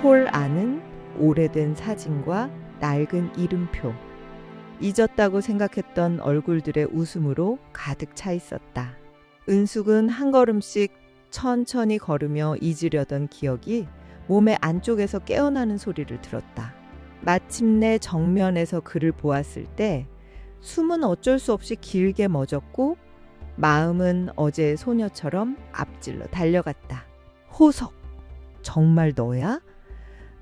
홀 안은 오래된 사진과 낡은 이름표. 잊었다고 생각했던 얼굴들의 웃음으로 가득 차 있었다. 은숙은 한 걸음씩 천천히 걸으며 잊으려던 기억이 몸의 안쪽에서 깨어나는 소리를 들었다. 마침내 정면에서 그를 보았을 때 숨은 어쩔 수 없이 길게 멎었고 마음은 어제의 소녀처럼 앞질러 달려갔다. 호석, 정말 너야?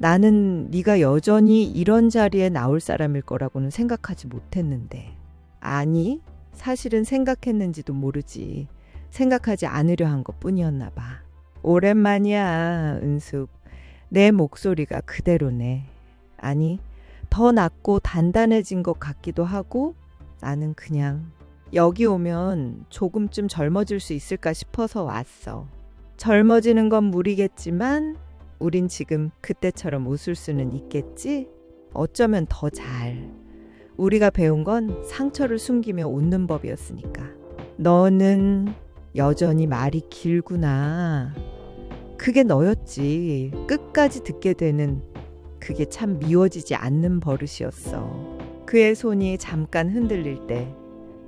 나는 네가 여전히 이런 자리에 나올 사람일 거라고는 생각하지 못했는데. 아니, 사실은 생각했는지도 모르지. 생각하지 않으려 한 것뿐이었나 봐. 오랜만이야, 은숙. 내 목소리가 그대로네. 아니, 더 낫고 단단해진 것 같기도 하고 나는 그냥 여기 오면 조금쯤 젊어질 수 있을까 싶어서 왔어. 젊어지는 건 무리겠지만 우린 지금 그때처럼 웃을 수는 있겠지? 어쩌면 더 잘. 우리가 배운 건 상처를 숨기며 웃는 법이었으니까. 너는 여전히 말이 길구나. 그게 너였지. 끝까지 듣게 되는 그게 참 미워지지 않는 버릇이었어. 그의 손이 잠깐 흔들릴 때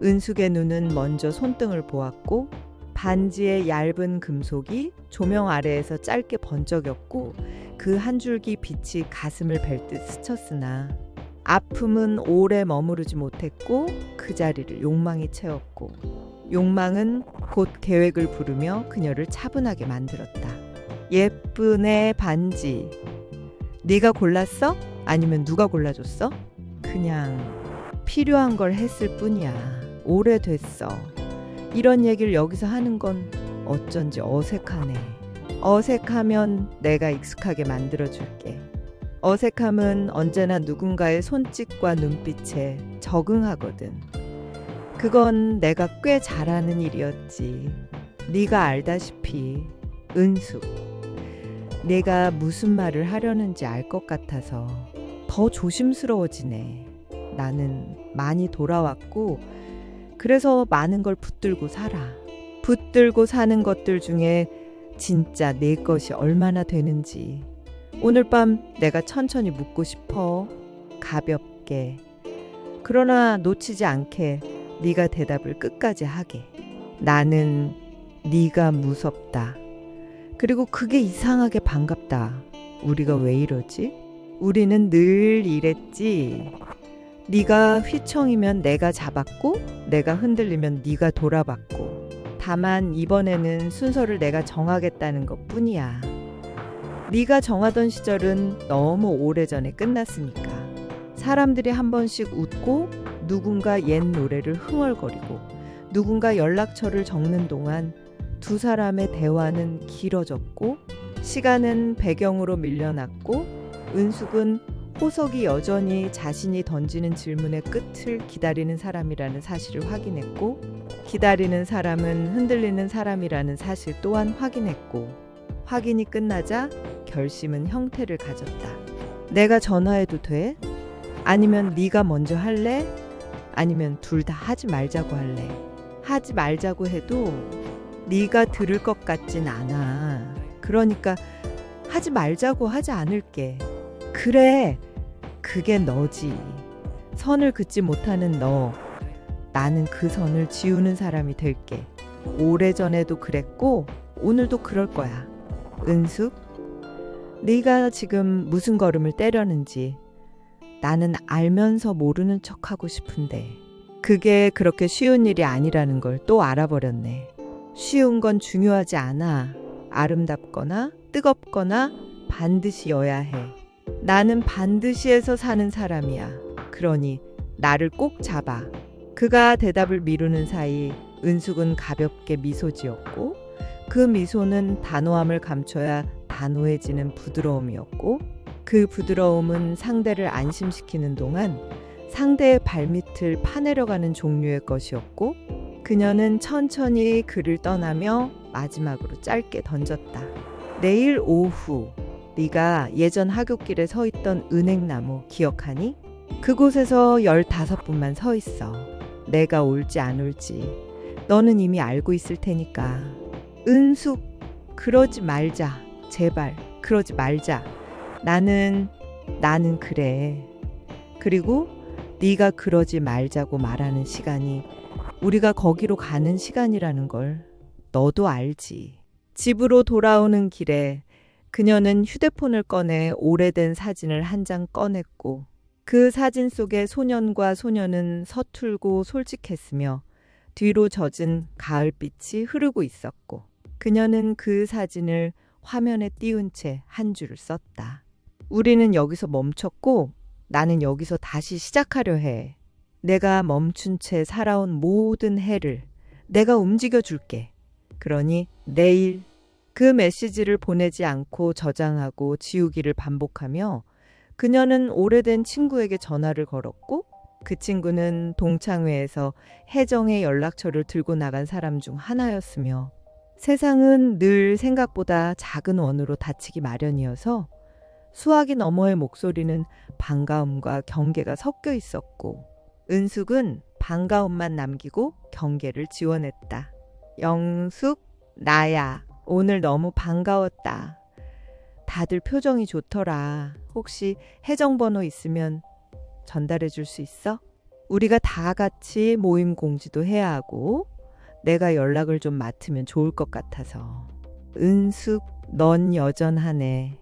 은숙의 눈은 먼저 손등을 보았고 반지의 얇은 금속이 조명 아래에서 짧게 번쩍였고 그 한 줄기 빛이 가슴을 벨 듯 스쳤으나 아픔은 오래 머무르지 못했고 그 자리를 욕망이 채웠고 욕망은 곧 계획을 부르며 그녀를 차분하게 만들었다. 예쁜 애 반지. 네가 골랐어? 아니면 누가 골라줬어? 그냥 필요한 걸 했을 뿐이야. 오래됐어. 이런 얘기를 여기서 하는 건 어쩐지 어색하네. 어색하면 내가 익숙하게 만들어줄게. 어색함은 언제나 누군가의 손짓과 눈빛에 적응하거든. 그건 내가 꽤 잘하는 일이었지. 네가 알다시피 은숙. 내가 무슨 말을 하려는지 알 것 같아서 더 조심스러워지네. 나는 많이 돌아왔고 그래서 많은 걸 붙들고 살아. 붙들고 사는 것들 중에 진짜 내 것이 얼마나 되는지 오늘 밤 내가 천천히 묻고 싶어. 가볍게. 그러나 놓치지 않게 네가 대답을 끝까지 하게. 나는 네가 무섭다. 그리고 그게 이상하게 반갑다. 우리가 왜 이러지? 우리는 늘 이랬지. 네가 휘청이면 내가 잡았고 내가 흔들리면 네가 돌아봤고 다만 이번에는 순서를 내가 정하겠다는 것뿐이야. 네가 정하던 시절은 너무 오래전에 끝났으니까. 사람들이 한 번씩 웃고 누군가 옛 노래를 흥얼거리고 누군가 연락처를 적는 동안 두 사람의 대화는 길어졌고 시간은 배경으로 밀려났고 은숙은 호석이 여전히 자신이 던지는 질문의 끝을 기다리는 사람이라는 사실을 확인했고 기다리는 사람은 흔들리는 사람이라는 사실 또한 확인했고 확인이 끝나자 결심은 형태를 가졌다. 내가 전화해도 돼? 아니면 네가 먼저 할래? 아니면 둘 다 하지 말자고 할래? 하지 말자고 해도 네가 들을 것 같진 않아. 그러니까 하지 말자고 하지 않을게. 그래, 그게 너지. 선을 긋지 못하는 너. 나는 그 선을 지우는 사람이 될게. 오래전에도 그랬고 오늘도 그럴 거야. 은숙, 네가 지금 무슨 걸음을 때려는지 나는 알면서 모르는 척하고 싶은데 그게 그렇게 쉬운 일이 아니라는 걸 또 알아버렸네. 쉬운 건 중요하지 않아. 아름답거나 뜨겁거나 반드시여야 해. 나는 반드시에서 사는 사람이야. 그러니 나를 꼭 잡아. 그가 대답을 미루는 사이 은숙은 가볍게 미소 지었고 그 미소는 단호함을 감춰야 단호해지는 부드러움이었고 그 부드러움은 상대를 안심시키는 동안 상대의 발밑을 파내려가는 종류의 것이었고 그녀는 천천히 그를 떠나며 마지막으로 짧게 던졌다. 내일 오후 네가 예전 하굣길에 서 있던 은행나무 기억하니? 그곳에서 15분만 서 있어. 내가 올지 안 올지 너는 이미 알고 있을 테니까. 은숙, 그러지 말자. 제발 그러지 말자. 나는 그래. 그리고 네가 그러지 말자고 말하는 시간이 우리가 거기로 가는 시간이라는 걸 너도 알지. 집으로 돌아오는 길에 그녀는 휴대폰을 꺼내 오래된 사진을 한 장 꺼냈고 그 사진 속의 소년과 소녀는 서툴고 솔직했으며 뒤로 젖은 가을빛이 흐르고 있었고 그녀는 그 사진을 화면에 띄운 채 한 줄을 썼다. 우리는 여기서 멈췄고 나는 여기서 다시 시작하려 해. 내가 멈춘 채 살아온 모든 해를 내가 움직여 줄게. 그러니 내일. 그 메시지를 보내지 않고 저장하고 지우기를 반복하며 그녀는 오래된 친구에게 전화를 걸었고 그 친구는 동창회에서 혜정의 연락처를 들고 나간 사람 중 하나였으며 세상은 늘 생각보다 작은 원으로 닫히기 마련이어서 수화기 너머의 목소리는 반가움과 경계가 섞여 있었고 은숙은 반가움만 남기고 경계를 지원했다. 영숙, 나야. 오늘 너무 반가웠다. 다들 표정이 좋더라. 혹시 혜정 번호 있으면 전달해 줄 수 있어? 우리가 다 같이 모임 공지도 해야 하고 내가 연락을 좀 맡으면 좋을 것 같아서. 은숙, 넌 여전하네.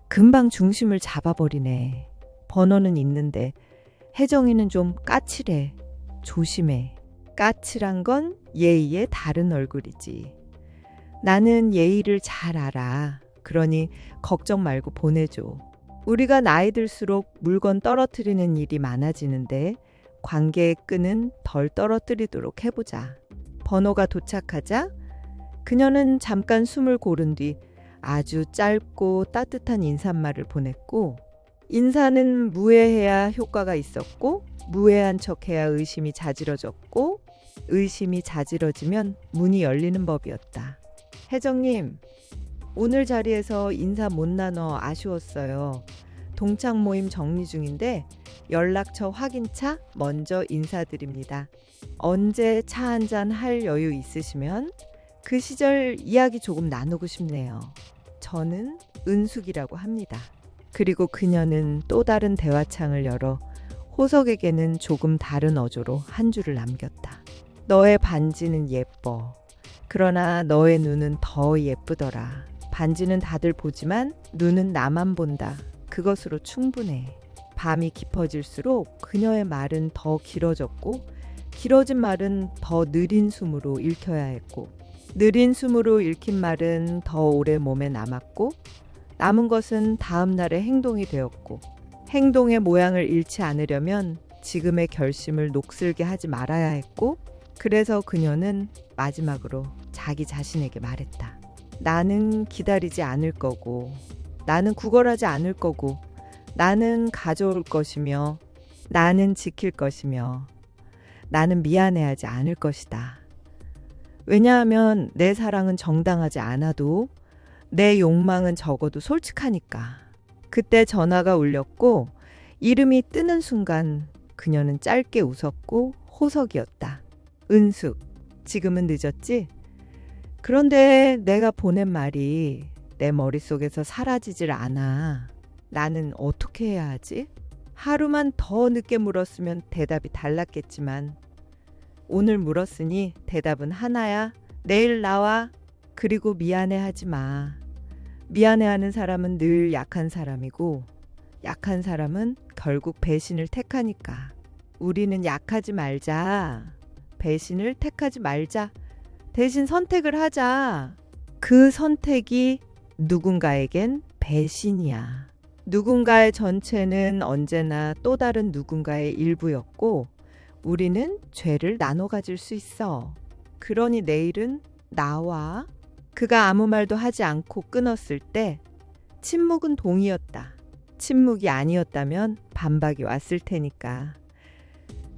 금방 중심을 잡아버리네. 번호는 있는데 혜정이는 좀 까칠해. 조심해. 까칠한 건 예의의 다른 얼굴이지. 나는 예의를 잘 알아. 그러니 걱정 말고 보내줘. 우리가 나이 들수록 물건 떨어뜨리는 일이 많아지는데 관계의 끈은 덜 떨어뜨리도록 해보자. 번호가 도착하자 그녀는 잠깐 숨을 고른 뒤 아주 짧고 따뜻한 인사말을 보냈고 인사는 무해해야 효과가 있었고 무해한 척해야 의심이 자지러졌고 의심이 자지러지면 문이 열리는 법이었다. 혜정님, 오늘 자리에서 인사 못 나눠 아쉬웠어요. 동창 모임 정리 중인데 연락처 확인차 먼저 인사드립니다. 언제 차 한잔 할 여유 있으시면 그 시절 이야기 조금 나누고 싶네요. 저는 은숙이라고 합니다. 그리고 그녀는 또 다른 대화창을 열어 호석에게는 조금 다른 어조로 한 줄을 남겼다. 너의 반지는 예뻐. 그러나 너의 눈은 더 예쁘더라. 반지는 다들 보지만 눈은 나만 본다. 그것으로 충분해. 밤이 깊어질수록 그녀의 말은 더 길어졌고 길어진 말은 더 느린 숨으로 읽혀야 했고 느린 숨으로 읽힌 말은 더 오래 몸에 남았고 남은 것은 다음 날의 행동이 되었고 행동의 모양을 잃지 않으려면 지금의 결심을 녹슬게 하지 말아야 했고 그래서 그녀는 마지막으로 자기 자신에게 말했다. 나는 기다리지 않을 거고 나는 구걸하지 않을 거고 나는 가져올 것이며 나는 지킬 것이며 나는 미안해하지 않을 것이다. 왜냐하면 내 사랑은 정당하지 않아도 내 욕망은 적어도 솔직하니까. 그때 전화가 울렸고 이름이 뜨는 순간 그녀는 짧게 웃었고 호석이었다. 은숙, 지금은 늦었지? 그런데 내가 보낸 말이 내 머릿속에서 사라지질 않아. 나는 어떻게 해야 하지? 하루만 더 늦게 물었으면 대답이 달랐겠지만 오늘 물었으니 대답은 하나야. 내일 나와. 그리고 미안해하지 마. 미안해하는 사람은 늘 약한 사람이고 약한 사람은 결국 배신을 택하니까. 우리는 약하지 말자. 배신을 택하지 말자. 대신 선택을 하자. 그 선택이 누군가에겐 배신이야. 누군가의 전체는 언제나 또 다른 누군가의 일부였고 우리는 죄를 나눠 가질 수 있어. 그러니 내일은 나와. 그가 아무 말도 하지 않고 끊었을 때 침묵은 동이었다. 침묵이 아니었다면 반박이 왔을 테니까.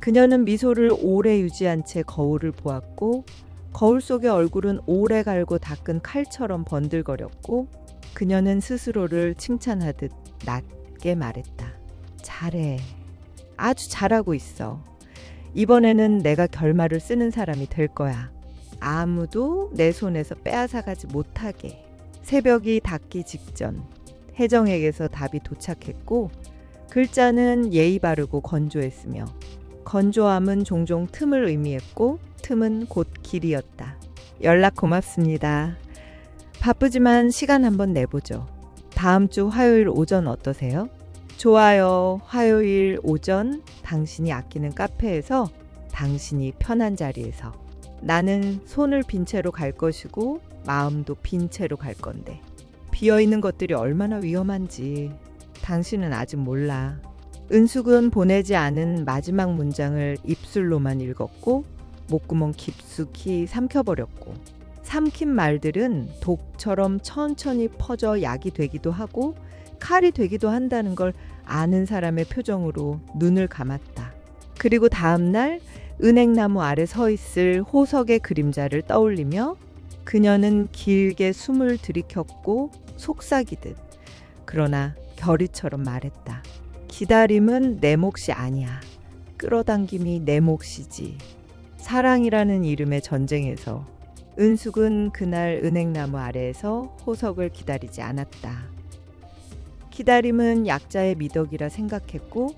그녀는 미소를 오래 유지한 채 거울을 보았고 거울 속의 얼굴은 오래 갈고 닦은 칼처럼 번들거렸고 그녀는 스스로를 칭찬하듯 낮게 말했다. 잘해. 아주 잘하고 있어. 이번에는 내가 결말을 쓰는 사람이 될 거야. 아무도 내 손에서 빼앗아가지 못하게. 새벽이 닿기 직전 혜정에게서 답이 도착했고 글자는 예의 바르고 건조했으며 건조함은 종종 틈을 의미했고 틈은 곧 길이었다. 연락 고맙습니다. 바쁘지만 시간 한번 내보죠. 다음 주 화요일 오전 어떠세요? 좋아요. 화요일 오전 당신이 아끼는 카페에서 당신이 편한 자리에서 나는 손을 빈 채로 갈 것이고 마음도 빈 채로 갈 건데 비어있는 것들이 얼마나 위험한지 당신은 아직 몰라. 은숙은 보내지 않은 마지막 문장을 입술로만 읽었고 목구멍 깊숙이 삼켜버렸고 삼킨 말들은 독처럼 천천히 퍼져 약이 되기도 하고 칼이 되기도 한다는 걸 아는 사람의 표정으로 눈을 감았다. 그리고 다음날 은행나무 아래 서 있을 호석의 그림자를 떠올리며 그녀는 길게 숨을 들이켰고 속삭이듯 그러나 결의처럼 말했다. 기다림은 내 몫이 아니야. 끌어당김이 내 몫이지. 사랑이라는 이름의 전쟁에서 은숙은 그날 은행나무 아래에서 호석을 기다리지 않았다. 기다림은 약자의 미덕이라 생각했고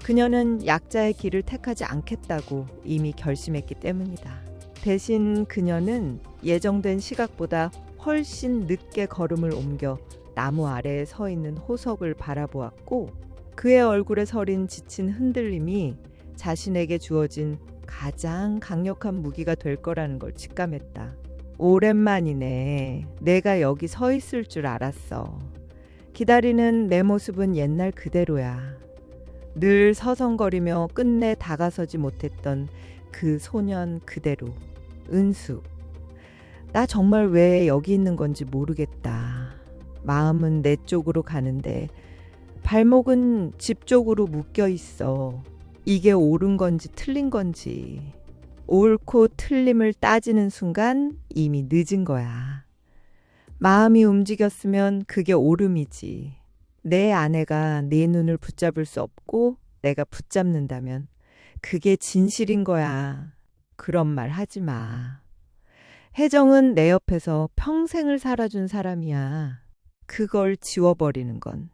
그녀는 약자의 길을 택하지 않겠다고 이미 결심했기 때문이다. 대신 그녀는 예정된 시각보다 훨씬 늦게 걸음을 옮겨 나무 아래에 서 있는 호석을 바라보았고 그의 얼굴에 서린 지친 흔들림이 자신에게 주어진 가장 강력한 무기가 될 거라는 걸 직감했다. 오랜만이네. 내가 여기 서 있을 줄 알았어. 기다리는 내 모습은 옛날 그대로야. 늘 서성거리며 끝내 다가서지 못했던 그 소년 그대로. 은숙. 나 정말 왜 여기 있는 건지 모르겠다. 마음은 내 쪽으로 가는데 발목은 집 쪽으로 묶여 있어. 이게 옳은 건지 틀린 건지. 옳고 틀림을 따지는 순간 이미 늦은 거야. 마음이 움직였으면 그게 옳음이지. 내 아내가 네 눈을 붙잡을 수 없고 내가 붙잡는다면 그게 진실인 거야. 그런 말 하지 마. 혜정은 내 옆에서 평생을 살아준 사람이야. 그걸 지워버리는 건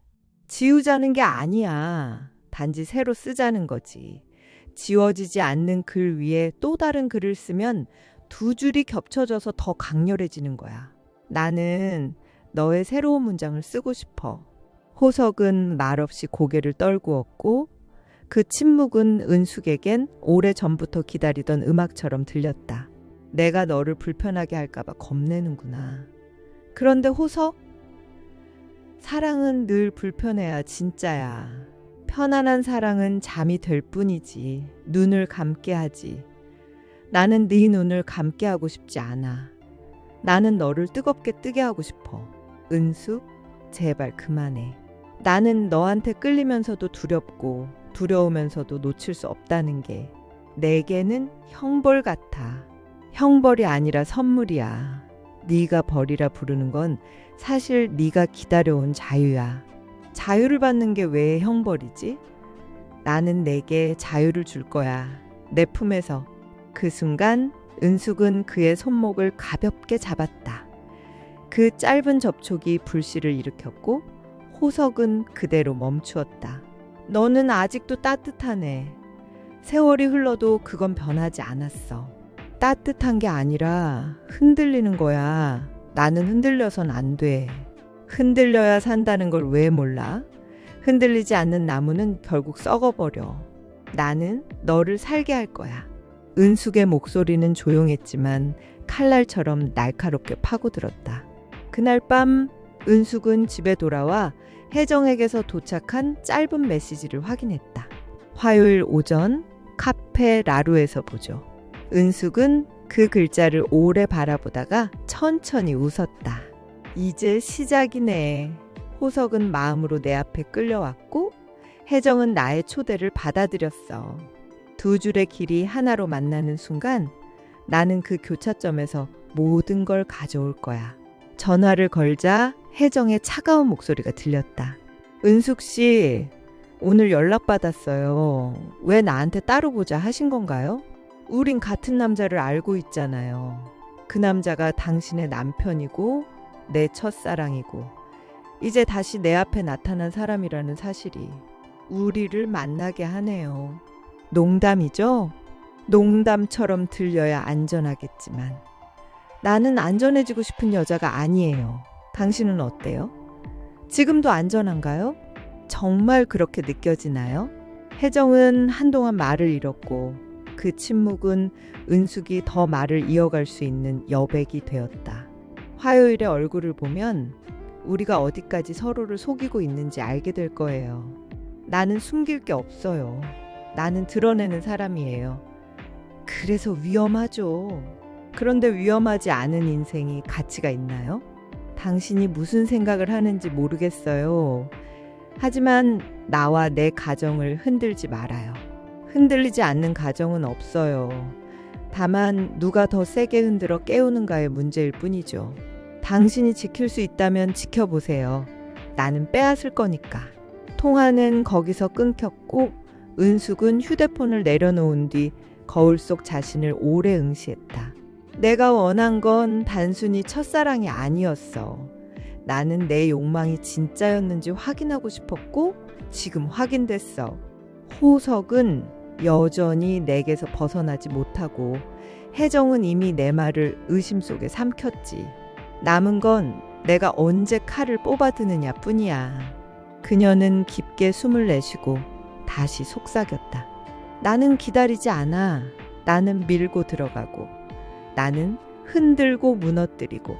지우자는 게 아니야. 단지 새로 쓰자는 거지. 지워지지 않는 글 위에 또 다른 글을 쓰면 두 줄이 겹쳐져서 더 강렬해지는 거야. 나는 너의 새로운 문장을 쓰고 싶어. 호석은 말없이 고개를 떨구었고 그 침묵은 은숙에겐 오래전부터 기다리던 음악처럼 들렸다. 내가 너를 불편하게 할까봐 겁내는구나. 그런데 호석? 사랑은 늘 불편해야 진짜야. 편안한 사랑은 잠이 될 뿐이지. 눈을 감게 하지. 나는 네 눈을 감게 하고 싶지 않아. 나는 너를 뜨겁게 뜨게 하고 싶어. 은숙, 제발 그만해. 나는 너한테 끌리면서도 두렵고 두려우면서도 놓칠 수 없다는 게 내게는 형벌 같아. 형벌이 아니라 선물이야. 네가 벌이라 부르는 건 사실 네가 기다려온 자유야. 자유를 받는 게 왜 형벌이지? 나는 내게 자유를 줄 거야. 내 품에서. 그 순간 은숙은 그의 손목을 가볍게 잡았다. 그 짧은 접촉이 불씨를 일으켰고 호석은 그대로 멈추었다. 너는 아직도 따뜻하네. 세월이 흘러도 그건 변하지 않았어. 따뜻한 게 아니라 흔들리는 거야. 나는 흔들려선 안 돼. 흔들려야 산다는 걸 왜 몰라? 흔들리지 않는 나무는 결국 썩어버려. 나는 너를 살게 할 거야. 은숙의 목소리는 조용했지만 칼날처럼 날카롭게 파고들었다. 그날 밤 은숙은 집에 돌아와 혜정에게서 도착한 짧은 메시지를 확인했다. 화요일 오전 카페 라루에서 보죠. 은숙은 그 글자를 오래 바라보다가 천천히 웃었다. 이제 시작이네. 호석은 마음으로 내 앞에 끌려왔고 혜정은 나의 초대를 받아들였어. 두 줄의 길이 하나로 만나는 순간 나는 그 교차점에서 모든 걸 가져올 거야. 전화를 걸자 혜정의 차가운 목소리가 들렸다. 은숙 씨, 오늘 연락받았어요. 왜 나한테 따로 보자 하신 건가요? 우린 같은 남자를 알고 있잖아요. 그 남자가 당신의 남편이고 내 첫사랑이고 이제 다시 내 앞에 나타난 사람이라는 사실이 우리를 만나게 하네요. 농담이죠? 농담처럼 들려야 안전하겠지만 나는 안전해지고 싶은 여자가 아니에요. 당신은 어때요? 지금도 안전한가요? 정말 그렇게 느껴지나요? 혜정은 한동안 말을 잃었고 그 침묵은 은숙이 더 말을 이어갈 수 있는 여백이 되었다. 화요일에 얼굴을 보면 우리가 어디까지 서로를 속이고 있는지 알게 될 거예요. 나는 숨길 게 없어요. 나는 드러내는 사람이에요. 그래서 위험하죠. 그런데 위험하지 않은 인생이 가치가 있나요? 당신이 무슨 생각을 하는지 모르겠어요. 하지만 나와 내 가정을 흔들지 말아요. 흔들리지 않는 가정은 없어요. 다만 누가 더 세게 흔들어 깨우는가의 문제일 뿐이죠. 당신이 지킬 수 있다면 지켜보세요. 나는 빼앗을 거니까. 통화는 거기서 끊겼고 은숙은 휴대폰을 내려놓은 뒤 거울 속 자신을 오래 응시했다. 내가 원한 건 단순히 첫사랑이 아니었어. 나는 내 욕망이 진짜였는지 확인하고 싶었고 지금 확인됐어. 호석은 여전히 내게서 벗어나지 못하고 혜정은 이미 내 말을 의심 속에 삼켰지. 남은 건 내가 언제 칼을 뽑아드느냐 뿐이야. 그녀는 깊게 숨을 내쉬고 다시 속삭였다. 나는 기다리지 않아. 나는 밀고 들어가고 나는 흔들고 무너뜨리고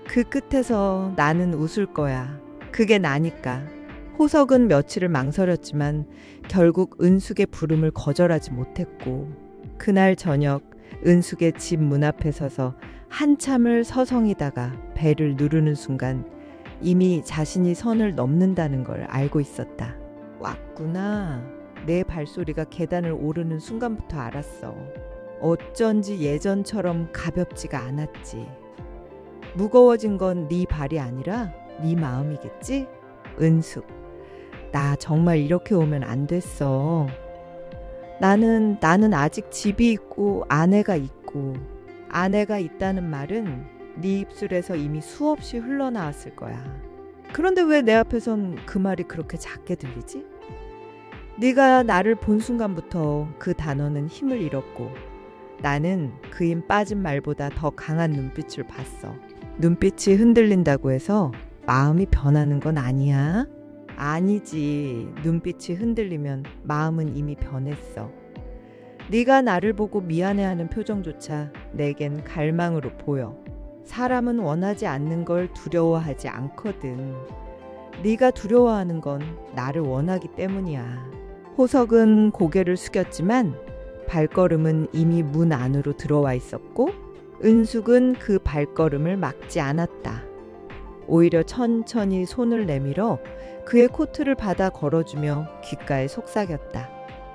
그 끝에서 나는 웃을 거야. 그게 나니까. 호석은 며칠을 망설였지만 결국 은숙의 부름을 거절하지 못했고 그날 저녁 은숙의 집 문 앞에 서서 한참을 서성이다가 배를 누르는 순간 이미 자신이 선을 넘는다는 걸 알고 있었다. 왔구나. 내 발소리가 계단을 오르는 순간부터 알았어. 어쩐지 예전처럼 가볍지가 않았지. 무거워진 건 네 발이 아니라 네 마음이겠지? 은숙, 나 정말 이렇게 오면 안 됐어. 나는 아직 집이 있고 아내가 있고 아내가 있다는 말은 네 입술에서 이미 수없이 흘러나왔을 거야. 그런데 왜 내 앞에선 그 말이 그렇게 작게 들리지? 네가 나를 본 순간부터 그 단어는 힘을 잃었고 나는 그 힘 빠진 말보다 더 강한 눈빛을 봤어. 눈빛이 흔들린다고 해서 마음이 변하는 건 아니야. 아니지. 눈빛이 흔들리면 마음은 이미 변했어. 네가 나를 보고 미안해하는 표정조차 내겐 갈망으로 보여. 사람은 원하지 않는 걸 두려워하지 않거든. 네가 두려워하는 건 나를 원하기 때문이야. 호석은 고개를 숙였지만 발걸음은 이미 문 안으로 들어와 있었고 은숙은 그 발걸음을 막지 않았다. 오히려 천천히 손을 내밀어 그의 코트를 받아 걸어주며 귓가에 속삭였다.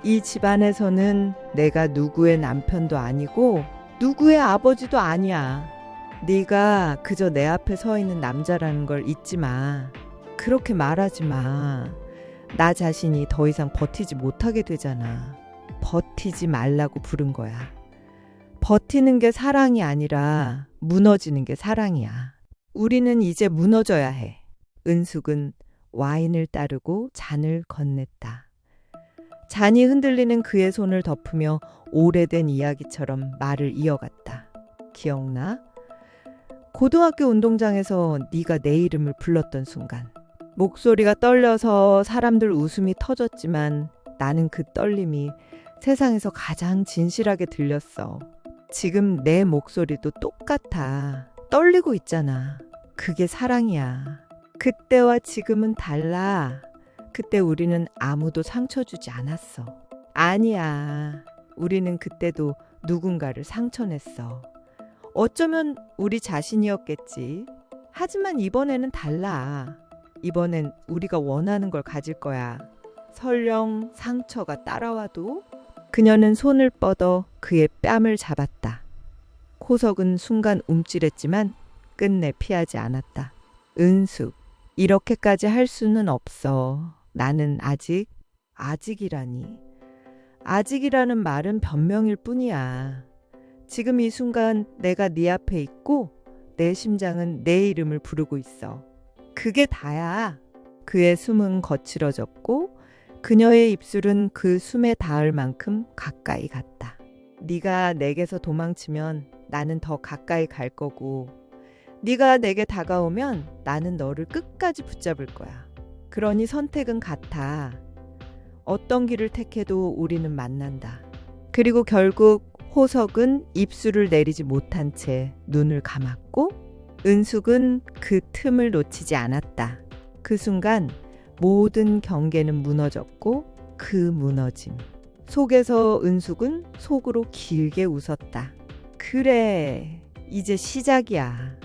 이 집안에서는 내가 누구의 남편도 아니고 누구의 아버지도 아니야. 네가 그저 내 앞에 서 있는 남자라는 걸 잊지 마. 그렇게 말하지 마. 나 자신이 더 이상 버티지 못하게 되잖아. 버티지 말라고 부른 거야. 버티는 게 사랑이 아니라 무너지는 게 사랑이야. 우리는 이제 무너져야 해. 은숙은 와인을 따르고 잔을 건넸다. 잔이 흔들리는 그의 손을 덮으며 오래된 이야기처럼 말을 이어갔다. 기억나? 고등학교 운동장에서 네가 내 이름을 불렀던 순간. 목소리가 떨려서 사람들 웃음이 터졌지만 나는 그 떨림이 세상에서 가장 진실하게 들렸어. 지금 내 목소리도 똑같아. 떨리고 있잖아. 그게 사랑이야. 그때와 지금은 달라. 그때 우리는 아무도 상처 주지 않았어. 아니야. 우리는 그때도 누군가를 상처냈어. 어쩌면 우리 자신이었겠지. 하지만 이번에는 달라. 이번엔 우리가 원하는 걸 가질 거야. 설령 상처가 따라와도. 그녀는 손을 뻗어 그의 뺨을 잡았다. 호석은 순간 움찔했지만 끝내 피하지 않았다. 은숙, 이렇게까지 할 수는 없어. 나는 아직이라니. 아직이라는 말은 변명일 뿐이야. 지금 이 순간 내가 네 앞에 있고 내 심장은 내 이름을 부르고 있어. 그게 다야. 그의 숨은 거칠어졌고 그녀의 입술은 그 숨에 닿을 만큼 가까이 갔다. 네가 내게서 도망치면 나는 더 가까이 갈 거고 네가 내게 다가오면 나는 너를 끝까지 붙잡을 거야. 그러니 선택은 같아. 어떤 길을 택해도 우리는 만난다. 그리고 결국 호석은 입술을 내리지 못한 채 눈을 감았고 은숙은 그 틈을 놓치지 않았다. 그 순간 모든 경계는 무너졌고 그 무너짐 속에서 은숙은 속으로 길게 웃었다. 그래, 이제 시작이야.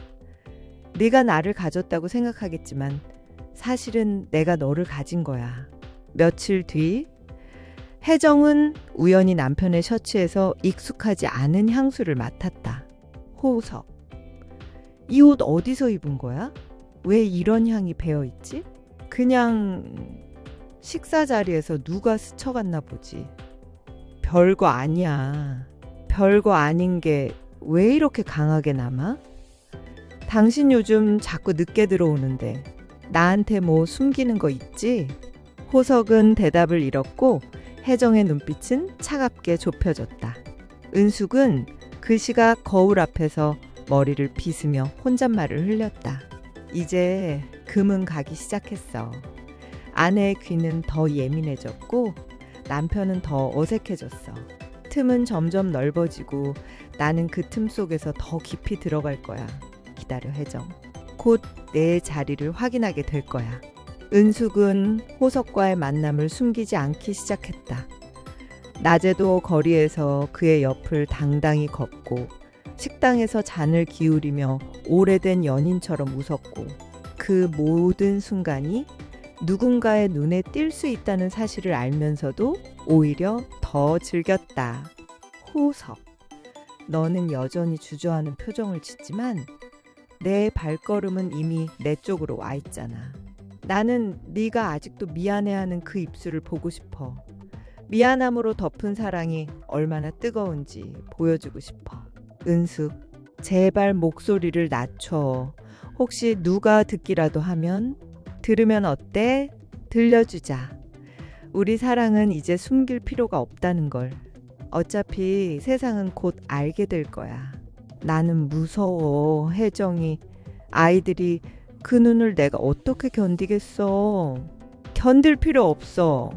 네가 나를 가졌다고 생각하겠지만 사실은 내가 너를 가진 거야. 며칠 뒤 혜정은 우연히 남편의 셔츠에서 익숙하지 않은 향수를 맡았다. 호석, 이 옷 어디서 입은 거야? 왜 이런 향이 배어있지? 그냥 식사 자리에서 누가 스쳐갔나 보지. 별거 아니야. 별거 아닌 게 왜 이렇게 강하게 남아? 당신 요즘 자꾸 늦게 들어오는데 나한테 뭐 숨기는 거 있지? 호석은 대답을 잃었고 혜정의 눈빛은 차갑게 좁혀졌다. 은숙은 그 시각 거울 앞에서 머리를 빗으며 혼잣말을 흘렸다. 이제 금은 가기 시작했어. 아내의 귀는 더 예민해졌고 남편은 더 어색해졌어. 틈은 점점 넓어지고 나는 그 틈 속에서 더 깊이 들어갈 거야. 기다려, 혜정. 곧 내 자리를 확인하게 될 거야. 은숙은 호석과의 만남을 숨기지 않기 시작했다. 낮에도 거리에서 그의 옆을 당당히 걷고 식당에서 잔을 기울이며 오래된 연인처럼 웃었고 그 모든 순간이 누군가의 눈에 띌 수 있다는 사실을 알면서도 오히려 더 즐겼다. 호석, 너는 여전히 주저하는 표정을 짓지만 내 발걸음은 이미 내 쪽으로 와 있잖아. 나는 네가 아직도 미안해하는 그 입술을 보고 싶어. 미안함으로 덮은 사랑이 얼마나 뜨거운지 보여주고 싶어. 은숙, 제발 목소리를 낮춰. 혹시 누가 듣기라도 하면? 들으면 어때? 들려주자. 우리 사랑은 이제 숨길 필요가 없다는 걸. 어차피 세상은 곧 알게 될 거야. 나는 무서워, 혜정이. 아이들이 그 눈을 내가 어떻게 견디겠어. 견딜 필요 없어.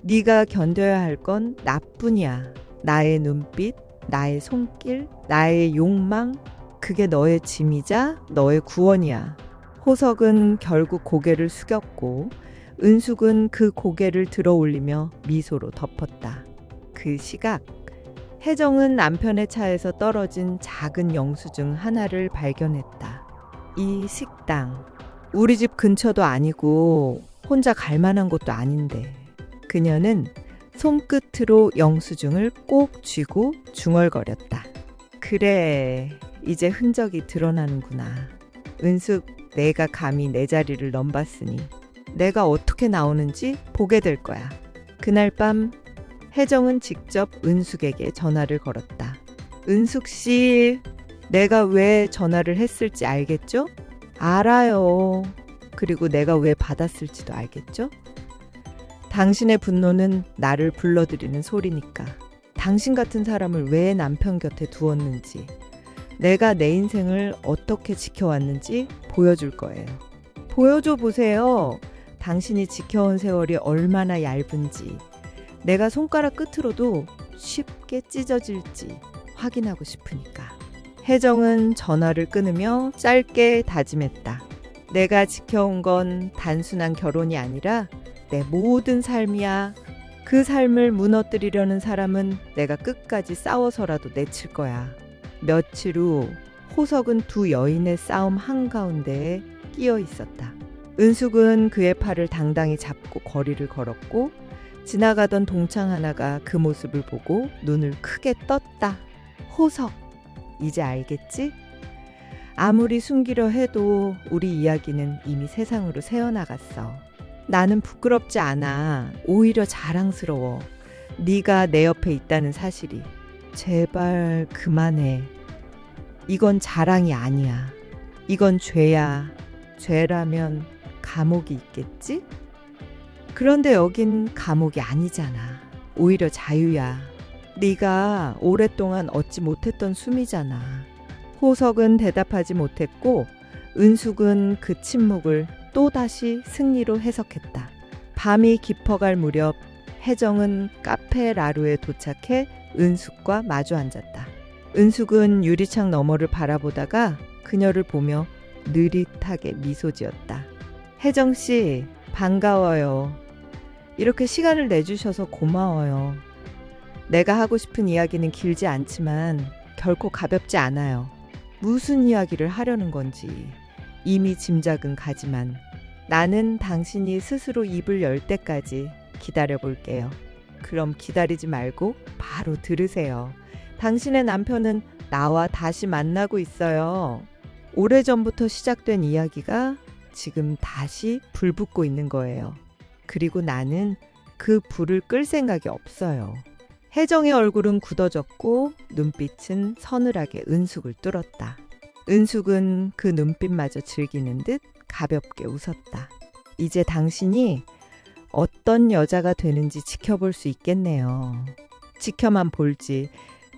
네가 견뎌야 할 건 나뿐이야. 나의 눈빛, 나의 손길, 나의 욕망. 그게 너의 짐이자 너의 구원이야. 호석은 결국 고개를 숙였고 은숙은 그 고개를 들어 올리며 미소로 덮었다. 그 시각 혜정은 남편의 차에서 떨어진 작은 영수증 하나를 발견했다. 이 식당, 우리 집 근처도 아니고 혼자 갈 만한 곳도 아닌데 그녀는 손끝으로 영수증을 꼭 쥐고 중얼거렸다. 그래, 이제 흔적이 드러나는구나. 은숙, 내가 감히 내 자리를 넘봤으니 내가 어떻게 나오는지 보게 될 거야. 그날 밤 혜정은 직접 은숙에게 전화를 걸었다. 은숙 씨, 내가 왜 전화를 했을지 알겠죠? 알아요. 그리고 내가 왜 받았을지도 알겠죠? 당신의 분노는 나를 불러들이는 소리니까. 당신 같은 사람을 왜 남편 곁에 두었는지, 내가 내 인생을 어떻게 지켜왔는지 보여줄 거예요. 보여줘 보세요. 당신이 지켜온 세월이 얼마나 얇은지, 내가 손가락 끝으로도 쉽게 찢어질지 확인하고 싶으니까. 혜정은 전화를 끊으며 짧게 다짐했다. 내가 지켜온 건 단순한 결혼이 아니라 내 모든 삶이야. 그 삶을 무너뜨리려는 사람은 내가 끝까지 싸워서라도 내칠 거야. 며칠 후 호석은 두 여인의 싸움 한가운데에 끼어 있었다. 은숙은 그의 팔을 당당히 잡고 거리를 걸었고 지나가던 동창 하나가 그 모습을 보고 눈을 크게 떴다. 호석, 이제 알겠지? 아무리 숨기려 해도 우리 이야기는 이미 세상으로 새어나갔어. 나는 부끄럽지 않아. 오히려 자랑스러워. 네가 내 옆에 있다는 사실이. 제발 그만해. 이건 자랑이 아니야. 이건 죄야. 죄라면 감옥이 있겠지? 그런데 여긴 감옥이 아니잖아. 오히려 자유야. 네가 오랫동안 얻지 못했던 숨이잖아. 호석은 대답하지 못했고 은숙은 그 침묵을 또다시 승리로 해석했다. 밤이 깊어갈 무렵 혜정은 카페 라루에 도착해 은숙과 마주 앉았다. 은숙은 유리창 너머를 바라보다가 그녀를 보며 느릿하게 미소 지었다. 혜정 씨, 반가워요. 이렇게 시간을 내주셔서 고마워요. 내가 하고 싶은 이야기는 길지 않지만 결코 가볍지 않아요. 무슨 이야기를 하려는 건지 이미 짐작은 가지만 나는 당신이 스스로 입을 열 때까지 기다려 볼게요. 그럼 기다리지 말고 바로 들으세요. 당신의 남편은 나와 다시 만나고 있어요. 오래전부터 시작된 이야기가 지금 다시 불붙고 있는 거예요. 그리고 나는 그 불을 끌 생각이 없어요. 혜정의 얼굴은 굳어졌고 눈빛은 서늘하게 은숙을 뚫었다. 은숙은 그 눈빛마저 즐기는 듯 가볍게 웃었다. 이제 당신이 어떤 여자가 되는지 지켜볼 수 있겠네요. 지켜만 볼지,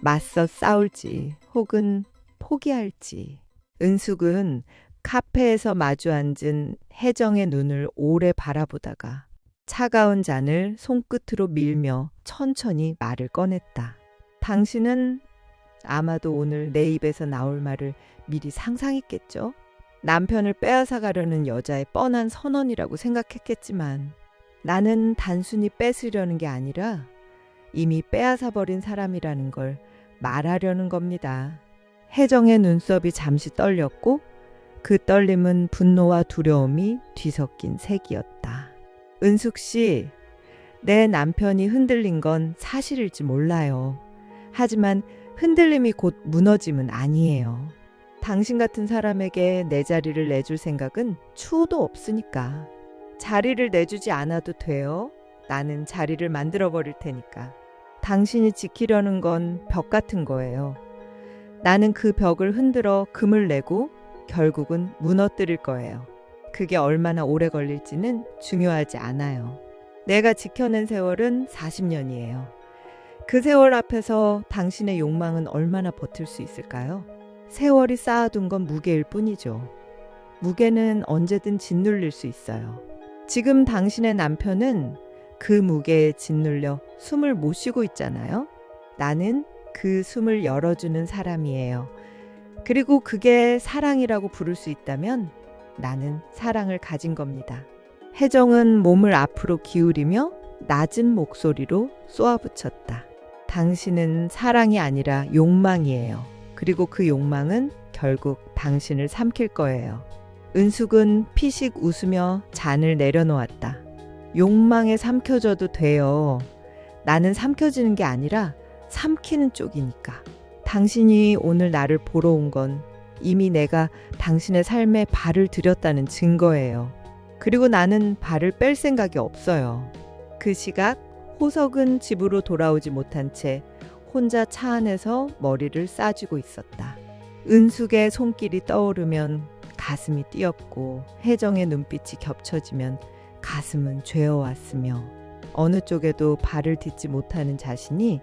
맞서 싸울지, 혹은 포기할지. 은숙은 카페에서 마주 앉은 혜정의 눈을 오래 바라보다가 차가운 잔을 손끝으로 밀며 천천히 말을 꺼냈다. 당신은 아마도 오늘 내 입에서 나올 말을 미리 상상했겠죠? 남편을 빼앗아 가려는 여자의 뻔한 선언이라고 생각했겠지만 나는 단순히 뺏으려는 게 아니라 이미 빼앗아 버린 사람이라는 걸 말하려는 겁니다. 혜정의 눈썹이 잠시 떨렸고 그 떨림은 분노와 두려움이 뒤섞인 색이었다. 은숙 씨, 내 남편이 흔들린 건 사실일지 몰라요. 하지만 흔들림이 곧 무너짐은 아니에요. 당신 같은 사람에게 내 자리를 내줄 생각은 추호도 없으니까. 자리를 내주지 않아도 돼요. 나는 자리를 만들어 버릴 테니까. 당신이 지키려는 건 벽 같은 거예요. 나는 그 벽을 흔들어 금을 내고 결국은 무너뜨릴 거예요. 그게 얼마나 오래 걸릴지는 중요하지 않아요. 내가 지켜낸 세월은 40년이에요. 그 세월 앞에서 당신의 욕망은 얼마나 버틸 수 있을까요? 세월이 쌓아둔 건 무게일 뿐이죠. 무게는 언제든 짓눌릴 수 있어요. 지금 당신의 남편은 그 무게에 짓눌려 숨을 못 쉬고 있잖아요. 나는 그 숨을 열어주는 사람이에요. 그리고 그게 사랑이라고 부를 수 있다면 나는 사랑을 가진 겁니다. 혜정은 몸을 앞으로 기울이며 낮은 목소리로 쏘아붙였다. 당신은 사랑이 아니라 욕망이에요. 그리고 그 욕망은 결국 당신을 삼킬 거예요. 은숙은 피식 웃으며 잔을 내려놓았다. 욕망에 삼켜져도 돼요. 나는 삼켜지는 게 아니라 삼키는 쪽이니까. 당신이 오늘 나를 보러 온 건 이미 내가 당신의 삶에 발을 들였다는 증거예요. 그리고 나는 발을 뺄 생각이 없어요. 그 시각 호석은 집으로 돌아오지 못한 채 혼자 차 안에서 머리를 싸쥐고 있었다. 은숙의 손길이 떠오르면 가슴이 뛰었고 혜정의 눈빛이 겹쳐지면 가슴은 죄어왔으며 어느 쪽에도 발을 딛지 못하는 자신이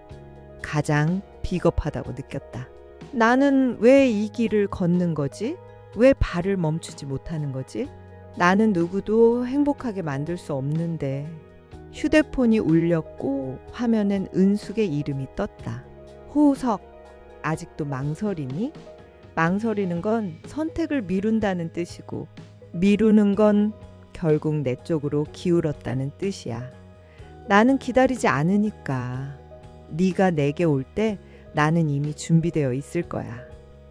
가장 비겁하다고 느꼈다. 나는 왜 이 길을 걷는 거지? 왜 발을 멈추지 못하는 거지? 나는 누구도 행복하게 만들 수 없는데. 휴대폰이 울렸고 화면엔 은숙의 이름이 떴다. 호석, 아직도 망설이니? 망설이는 건 선택을 미룬다는 뜻이고 미루는 건 결국 내 쪽으로 기울었다는 뜻이야. 나는 기다리지 않으니까. 네가 내게 올 때 나는 이미 준비되어 있을 거야.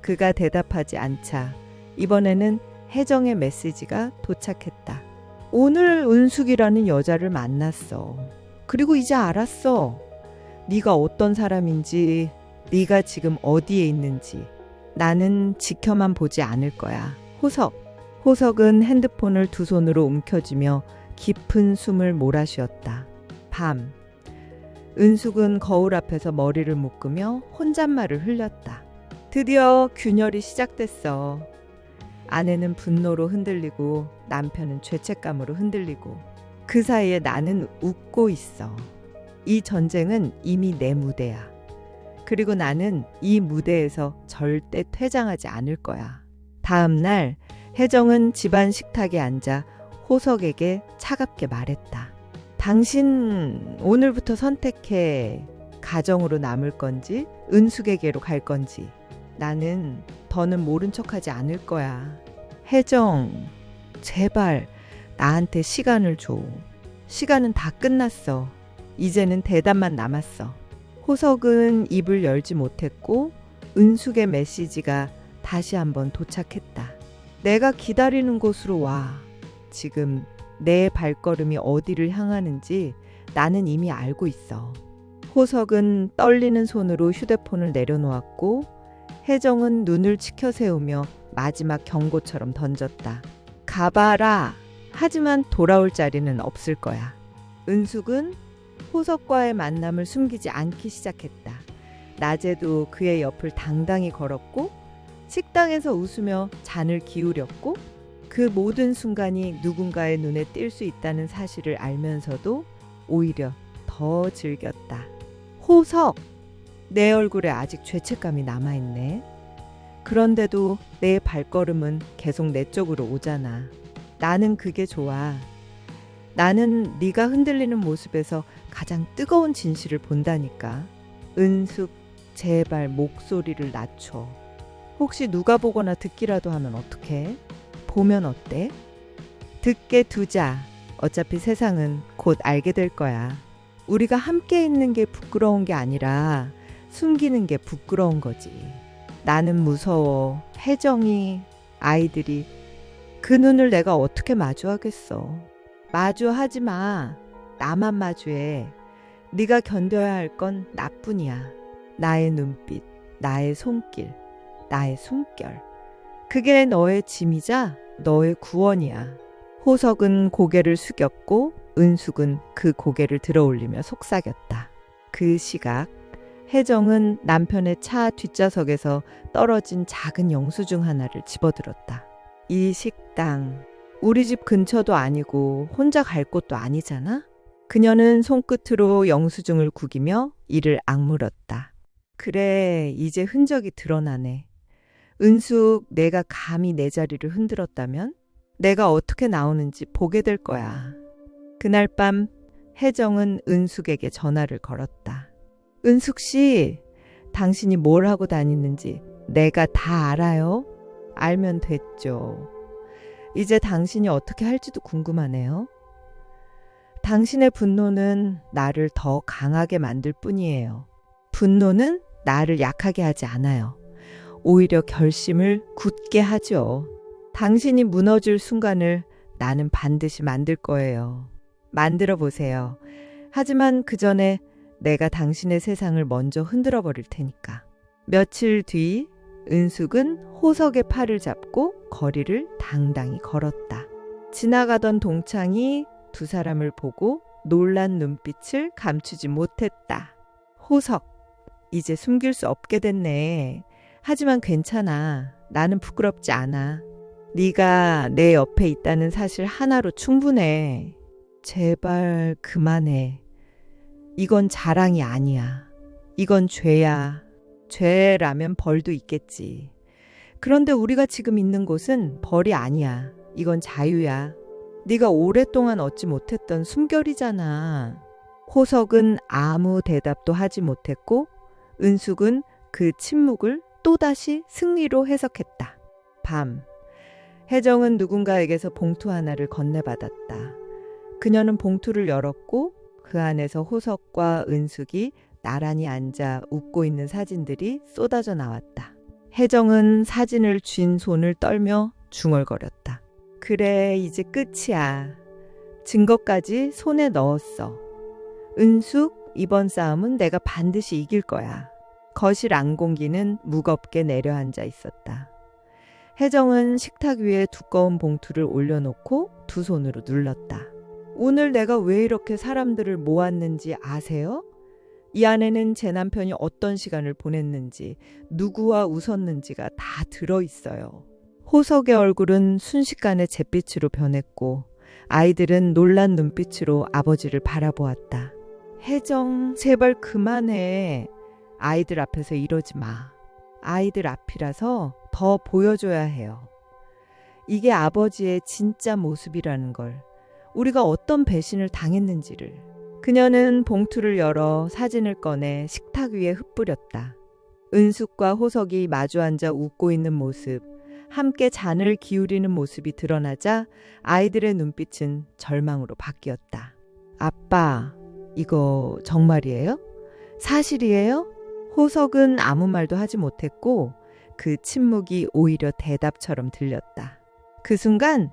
그가 대답하지 않자 이번에는 혜정의 메시지가 도착했다. 오늘 은숙이라는 여자를 만났어. 그리고 이제 알았어. 네가 어떤 사람인지, 네가 지금 어디에 있는지. 나는 지켜만 보지 않을 거야. 호석. 호석은 핸드폰을 두 손으로 움켜쥐며 깊은 숨을 몰아쉬었다. 밤. 은숙은 거울 앞에서 머리를 묶으며 혼잣말을 흘렸다. 드디어 균열이 시작됐어. 아내는 분노로 흔들리고 남편은 죄책감으로 흔들리고 그 사이에 나는 웃고 있어. 이 전쟁은 이미 내 무대야. 그리고 나는 이 무대에서 절대 퇴장하지 않을 거야. 다음 날 혜정은 집안 식탁에 앉아 호석에게 차갑게 말했다. 당신 오늘부터 선택해. 가정으로 남을 건지 은숙에게로 갈 건지. 나는 더는 모른 척하지 않을 거야. 혜정, 제발 나한테 시간을 줘. 시간은 다 끝났어. 이제는 대답만 남았어. 호석은 입을 열지 못했고 은숙의 메시지가 다시 한번 도착했다. 내가 기다리는 곳으로 와. 지금 내 발걸음이 어디를 향하는지 나는 이미 알고 있어. 호석은 떨리는 손으로 휴대폰을 내려놓았고 혜정은 눈을 치켜 세우며 마지막 경고처럼 던졌다. 가봐라. 하지만 돌아올 자리는 없을 거야. 은숙은 호석과의 만남을 숨기지 않기 시작했다. 낮에도 그의 옆을 당당히 걸었고 식당에서 웃으며 잔을 기울였고 그 모든 순간이 누군가의 눈에 띌 수 있다는 사실을 알면서도 오히려 더 즐겼다. 호석! 내 얼굴에 아직 죄책감이 남아있네. 그런데도 내 발걸음은 계속 내 쪽으로 오잖아. 나는 그게 좋아. 나는 네가 흔들리는 모습에서 가장 뜨거운 진실을 본다니까. 은숙, 제발 목소리를 낮춰. 혹시 누가 보거나 듣기라도 하면 어떡해? 보면 어때? 듣게 두자. 어차피 세상은 곧 알게 될 거야. 우리가 함께 있는 게 부끄러운 게 아니라 숨기는 게 부끄러운 거지. 나는 무서워. 혜정이, 아이들이. 그 눈을 내가 어떻게 마주하겠어. 마주하지 마. 나만 마주해. 네가 견뎌야 할 건 나뿐이야. 나의 눈빛, 나의 손길, 나의 숨결. 그게 너의 짐이자 너의 구원이야. 호석은 고개를 숙였고 은숙은 그 고개를 들어올리며 속삭였다. 그 시각 혜정은 남편의 차 뒷좌석에서 떨어진 작은 영수증 하나를 집어들었다. 이 식당, 우리 집 근처도 아니고 혼자 갈 곳도 아니잖아? 그녀는 손끝으로 영수증을 구기며 이를 악물었다. 그래, 이제 흔적이 드러나네. 은숙, 내가 감히 내 자리를 흔들었다면 내가 어떻게 나오는지 보게 될 거야. 그날 밤 혜정은 은숙에게 전화를 걸었다. 은숙 씨, 당신이 뭘 하고 다니는지 내가 다 알아요. 알면 됐죠. 이제 당신이 어떻게 할지도 궁금하네요. 당신의 분노는 나를 더 강하게 만들 뿐이에요. 분노는 나를 약하게 하지 않아요. 오히려 결심을 굳게 하죠. 당신이 무너질 순간을 나는 반드시 만들 거예요. 만들어 보세요. 하지만 그 전에 내가 당신의 세상을 먼저 흔들어 버릴 테니까. 며칠 뒤 은숙은 호석의 팔을 잡고 거리를 당당히 걸었다. 지나가던 동창이 두 사람을 보고 놀란 눈빛을 감추지 못했다. 호석, 이제 숨길 수 없게 됐네. 하지만 괜찮아. 나는 부끄럽지 않아. 네가 내 옆에 있다는 사실 하나로 충분해. 제발 그만해. 이건 자랑이 아니야. 이건 죄야. 죄라면 벌도 있겠지. 그런데 우리가 지금 있는 곳은 벌이 아니야. 이건 자유야. 네가 오랫동안 얻지 못했던 숨결이잖아. 호석은 아무 대답도 하지 못했고 은숙은 그 침묵을 또다시 승리로 해석했다. 밤, 혜정은 누군가에게서 봉투 하나를 건네받았다. 그녀는 봉투를 열었고 그 안에서 호석과 은숙이 나란히 앉아 웃고 있는 사진들이 쏟아져 나왔다. 혜정은 사진을 쥔 손을 떨며 중얼거렸다. 그래, 이제 끝이야. 증거까지 손에 넣었어. 은숙, 이번 싸움은 내가 반드시 이길 거야. 거실 안공기는 무겁게 내려앉아 있었다. 혜정은 식탁 위에 두꺼운 봉투를 올려놓고 두 손으로 눌렀다. 오늘 내가 왜 이렇게 사람들을 모았는지 아세요? 이 안에는 제 남편이 어떤 시간을 보냈는지, 누구와 웃었는지가 다 들어있어요. 호석의 얼굴은 순식간에 잿빛으로 변했고 아이들은 놀란 눈빛으로 아버지를 바라보았다. 혜정, 제발 그만해. 아이들 앞에서 이러지 마. 아이들 앞이라서 더 보여줘야 해요. 이게 아버지의 진짜 모습이라는 걸, 우리가 어떤 배신을 당했는지를. 그녀는 봉투를 열어 사진을 꺼내 식탁 위에 흩뿌렸다. 은숙과 호석이 마주 앉아 웃고 있는 모습, 함께 잔을 기울이는 모습이 드러나자 아이들의 눈빛은 절망으로 바뀌었다. 아빠, 이거 정말이에요? 사실이에요? 호석은 아무 말도 하지 못했고 그 침묵이 오히려 대답처럼 들렸다. 그 순간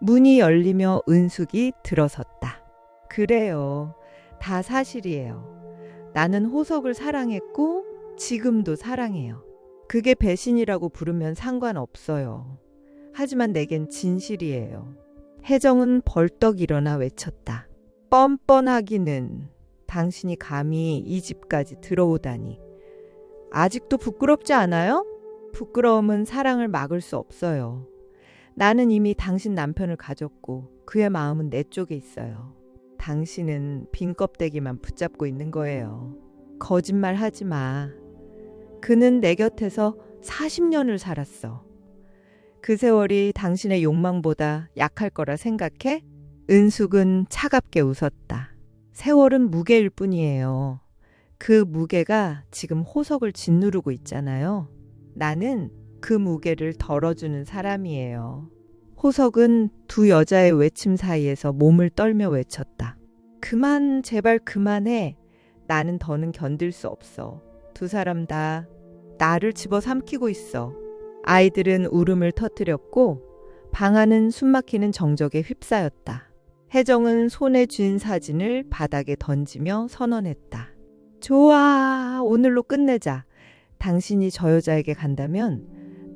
문이 열리며 은숙이 들어섰다. 그래요. 다 사실이에요. 나는 호석을 사랑했고 지금도 사랑해요. 그게 배신이라고 부르면 상관없어요. 하지만 내겐 진실이에요. 혜정은 벌떡 일어나 외쳤다. 뻔뻔하기는. 당신이 감히 이 집까지 들어오다니. 아직도 부끄럽지 않아요? 부끄러움은 사랑을 막을 수 없어요. 나는 이미 당신 남편을 가졌고 그의 마음은 내 쪽에 있어요. 당신은 빈 껍데기만 붙잡고 있는 거예요. 거짓말 하지 마. 그는 내 곁에서 40년을 살았어. 그 세월이 당신의 욕망보다 약할 거라 생각해? 은숙은 차갑게 웃었다. 세월은 무게일 뿐이에요. 그 무게가 지금 호석을 짓누르고 있잖아요. 나는 그 무게를 덜어주는 사람이에요. 호석은 두 여자의 외침 사이에서 몸을 떨며 외쳤다. 그만, 제발 그만해. 나는 더는 견딜 수 없어. 두 사람 다 나를 집어삼키고 있어. 아이들은 울음을 터뜨렸고 방 안은 숨막히는 정적에 휩싸였다. 혜정은 손에 쥔 사진을 바닥에 던지며 선언했다. 좋아, 오늘로 끝내자. 당신이 저 여자에게 간다면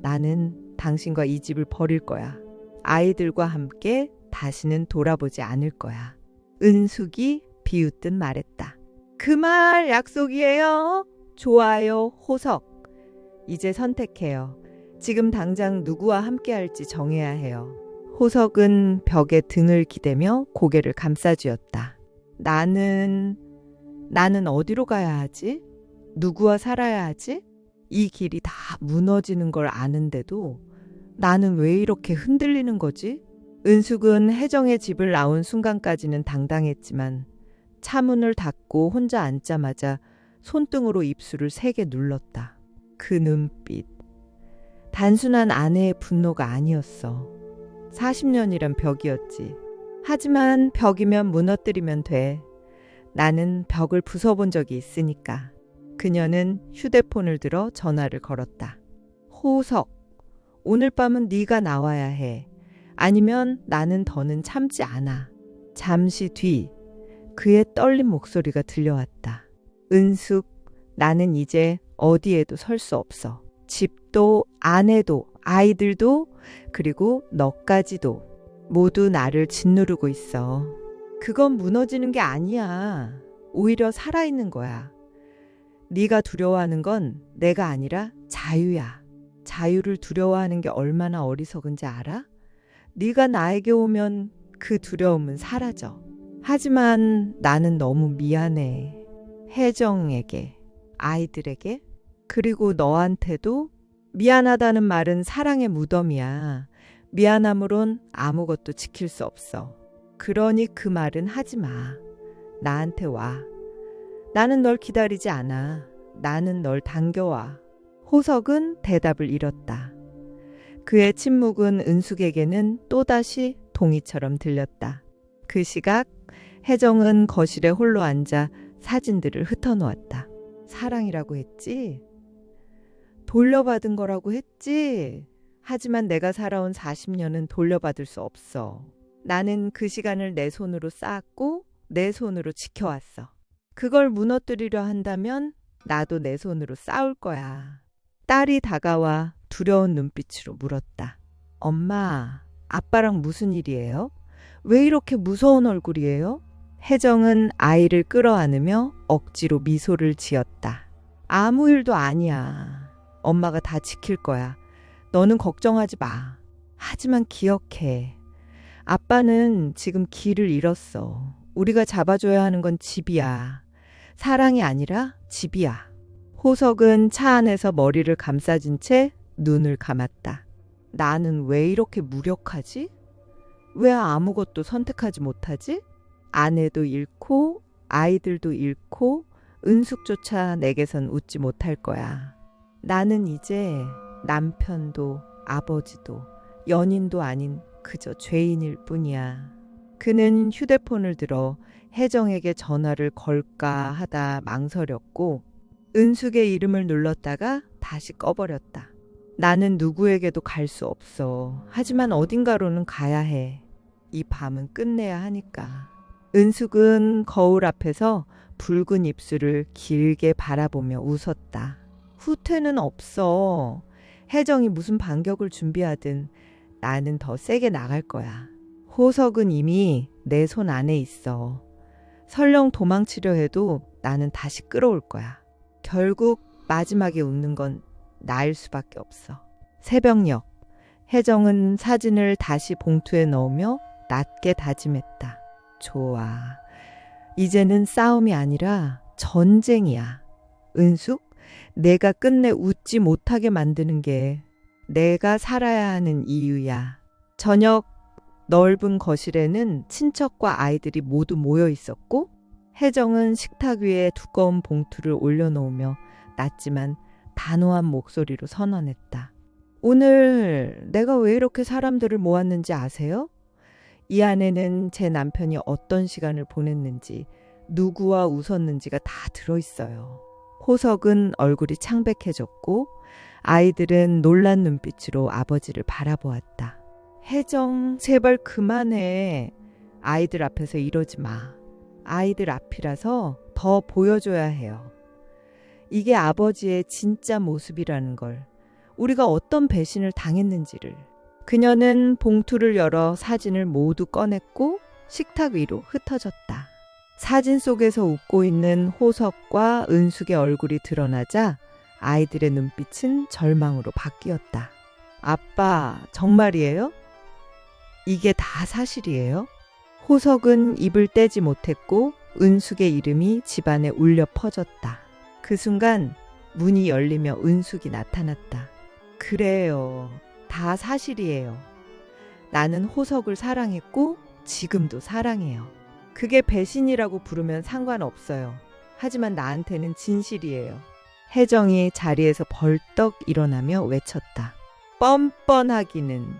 나는 당신과 이 집을 버릴 거야. 아이들과 함께 다시는 돌아보지 않을 거야. 은숙이 비웃듯 말했다. 그 말 약속이에요? 좋아요, 호석. 이제 선택해요. 지금 당장 누구와 함께 할지 정해야 해요. 호석은 벽에 등을 기대며 고개를 감싸쥐었다. 나는 어디로 가야 하지? 누구와 살아야 하지? 이 길이 다 무너지는 걸 아는데도 나는 왜 이렇게 흔들리는 거지? 은숙은 혜정의 집을 나온 순간까지는 당당했지만 차문을 닫고 혼자 앉자마자 손등으로 입술을 세게 눌렀다. 그 눈빛. 단순한 아내의 분노가 아니었어. 40년이란 벽이었지. 하지만 벽이면 무너뜨리면 돼. 나는 벽을 부숴본 적이 있으니까. 그녀는 휴대폰을 들어 전화를 걸었다. 호석, 오늘 밤은 네가 나와야 해. 아니면 나는 더는 참지 않아. 잠시 뒤 그의 떨린 목소리가 들려왔다. 은숙, 나는 이제 어디에도 설 수 없어. 집도 아내도 아이들도 그리고 너까지도 모두 나를 짓누르고 있어. 그건 무너지는 게 아니야. 오히려 살아있는 거야. 네가 두려워하는 건 내가 아니라 자유야. 자유를 두려워하는 게 얼마나 어리석은지 알아? 네가 나에게 오면 그 두려움은 사라져. 하지만 나는 너무 미안해. 혜정에게, 아이들에게, 그리고 너한테도. 미안하다는 말은 사랑의 무덤이야. 미안함으론 아무것도 지킬 수 없어. 그러니 그 말은 하지 마. 나한테 와. 나는 널 기다리지 않아. 나는 널 당겨와. 호석은 대답을 잃었다. 그의 침묵은 은숙에게는 또다시 동의처럼 들렸다. 그 시각 혜정은 거실에 홀로 앉아 사진들을 흩어놓았다. 사랑이라고 했지? 돌려받은 거라고 했지? 하지만 내가 살아온 40년은 돌려받을 수 없어. 나는 그 시간을 내 손으로 쌓았고 내 손으로 지켜왔어. 그걸 무너뜨리려 한다면 나도 내 손으로 싸울 거야. 딸이 다가와 두려운 눈빛으로 물었다. 엄마, 아빠랑 무슨 일이에요? 왜 이렇게 무서운 얼굴이에요? 혜정은 아이를 끌어안으며 억지로 미소를 지었다. 아무 일도 아니야. 엄마가 다 지킬 거야. 너는 걱정하지 마. 하지만 기억해. 아빠는 지금 길을 잃었어. 우리가 잡아줘야 하는 건 집이야. 사랑이 아니라 집이야. 호석은 차 안에서 머리를 감싸진 채 눈을 감았다. 나는 왜 이렇게 무력하지? 왜 아무것도 선택하지 못하지? 아내도 잃고 아이들도 잃고 은숙조차 내게선 웃지 못할 거야. 나는 이제 남편도 아버지도 연인도 아닌 그저 죄인일 뿐이야. 그는 휴대폰을 들어 혜정에게 전화를 걸까 하다 망설였고 은숙의 이름을 눌렀다가 다시 꺼버렸다. 나는 누구에게도 갈 수 없어. 하지만 어딘가로는 가야 해. 이 밤은 끝내야 하니까. 은숙은 거울 앞에서 붉은 입술을 길게 바라보며 웃었다. 후퇴는 없어. 혜정이 무슨 반격을 준비하든 나는 더 세게 나갈 거야. 호석은 이미 내 손 안에 있어. 설령 도망치려 해도 나는 다시 끌어올 거야. 결국 마지막에 웃는 건 나일 수밖에 없어. 새벽녘, 혜정은 사진을 다시 봉투에 넣으며 낮게 다짐했다. 좋아. 이제는 싸움이 아니라 전쟁이야. 은숙, 내가 끝내 웃지 못하게 만드는 게 내가 살아야 하는 이유야. 저녁 넓은 거실에는 친척과 아이들이 모두 모여 있었고 혜정은 식탁 위에 두꺼운 봉투를 올려놓으며 낮지만 단호한 목소리로 선언했다. 오늘 내가 왜 이렇게 사람들을 모았는지 아세요? 이 안에는 제 남편이 어떤 시간을 보냈는지, 누구와 웃었는지가 다 들어있어요. 호석은 얼굴이 창백해졌고 아이들은 놀란 눈빛으로 아버지를 바라보았다. 혜정, 제발 그만해. 아이들 앞에서 이러지 마. 아이들 앞이라서 더 보여줘야 해요. 이게 아버지의 진짜 모습이라는 걸, 우리가 어떤 배신을 당했는지를. 그녀는 봉투를 열어 사진을 모두 꺼냈고 식탁 위로 흩어졌다. 사진 속에서 웃고 있는 호석과 은숙의 얼굴이 드러나자 아이들의 눈빛은 절망으로 바뀌었다. 아빠, 정말이에요? 이게 다 사실이에요? 호석은 입을 떼지 못했고 은숙의 이름이 집안에 울려 퍼졌다. 그 순간 문이 열리며 은숙이 나타났다. 그래요. 다 사실이에요. 나는 호석을 사랑했고 지금도 사랑해요. 그게 배신이라고 부르면 상관없어요. 하지만 나한테는 진실이에요. 혜정이 자리에서 벌떡 일어나며 외쳤다. 뻔뻔하기는.